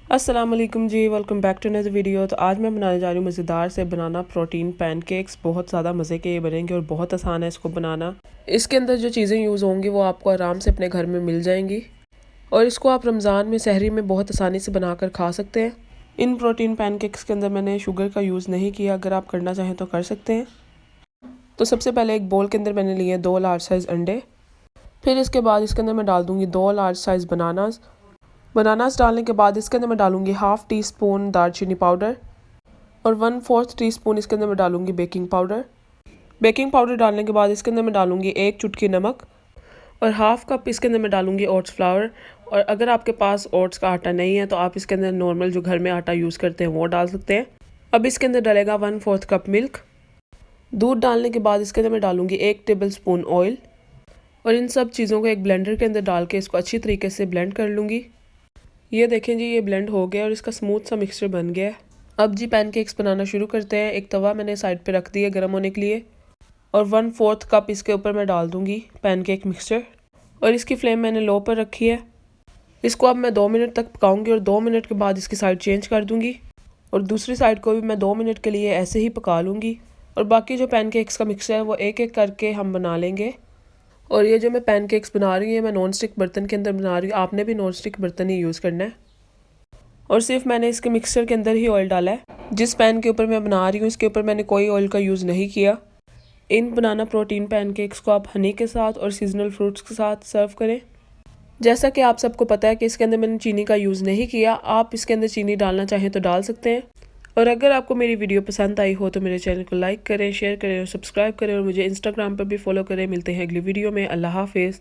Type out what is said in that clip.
अस्सलाम वालेकुम जी, welcome back to another video. तो आज मैं बनाने जा रही हूँ मज़ेदार से बनाना प्रोटीन पैनकेक्स। बहुत ज़्यादा मज़े के ये बनेंगे और बहुत आसान है इसको बनाना। इसके अंदर जो चीज़ें यूज़ होंगी वो आपको आराम से अपने घर में मिल जाएंगी और इसको आप रमज़ान में सहरी में बहुत आसानी से बनाकर खा सकते हैं। इन प्रोटीन पैनकेक्स के अंदर मैंने शुगर का यूज़ नहीं किया, अगर आप करना चाहें तो कर सकते हैं। तो सबसे पहले एक बोल के अंदर मैंने लिए 2 लार्ज साइज़ अंडे। फिर इसके बाद इसके अंदर मैं डाल दूँगी 2 लार्ज साइज़ बनानास डालने के बाद इसके अंदर मैं डालूंगी हाफ़ टी स्पून दालचीनी पाउडर और 1/4 टीस्पून इसके अंदर मैं डालूंगी बेकिंग पाउडर डालने के बाद इसके अंदर मैं डालूंगी 1 चुटकी नमक और हाफ़ कप इसके अंदर मैं डालूंगी ओट्स फ्लावर। और अगर आपके पास ओट्स का आटा नहीं है तो आप इसके अंदर नॉर्मल जो घर में आटा यूज़ करते हैं वो डाल सकते हैं। अब इसके अंदर डलेगा 1/4 कप मिल्क। दूध डालने के बाद इसके अंदर मैं डालूंगी 1 टेबल स्पून ऑयल और इन सब चीज़ों को एक ब्लेंडर के अंदर डाल के इसको अच्छी तरीके से ब्लेंड कर लूँगी। ये देखें जी, ये ब्लेंड हो गया और इसका स्मूथ सा मिक्सचर बन गया है। अब जी पैनकेक्स बनाना शुरू करते हैं। एक तवा मैंने साइड पे रख दिया गर्म होने के लिए और 1/4 कप इसके ऊपर मैं डाल दूंगी पैनकेक मिक्सचर और इसकी फ्लेम मैंने लो पर रखी है। इसको अब मैं 2 मिनट तक पकाऊंगी और 2 मिनट के बाद इसकी साइड चेंज कर दूंगी और दूसरी साइड को भी मैं 2 मिनट के लिए ऐसे ही पका लूँगी। और बाकी जो पैनकेक्स का मिक्सचर है वो एक एक करके हम बना लेंगे। और ये जो मैं पैनकेक्स बना रही हूँ मैं नॉन स्टिक बर्तन के अंदर बना रही हूँ, आपने भी नॉन स्टिक बर्तन ही यूज़ करना है। और सिर्फ मैंने इसके मिक्सचर के अंदर ही ऑयल डाला है। जिस पैन के ऊपर मैं बना रही हूँ इसके ऊपर मैंने कोई ऑयल का यूज़ नहीं किया। इन बनाना प्रोटीन पैनकेक्स को आप हनी के साथ और सीजनल फ्रूट्स के साथ सर्व करें। जैसा कि आप सबको पता है कि इसके अंदर मैंने चीनी का यूज़ नहीं किया, आप इसके अंदर चीनी डालना चाहें तो डाल सकते हैं। और अगर आपको मेरी वीडियो पसंद आई हो तो मेरे चैनल को लाइक करें, शेयर करें और सब्सक्राइब करें और मुझे इंस्टाग्राम पर भी फॉलो करें। मिलते हैं अगली वीडियो में। अल्लाह हाफिज़।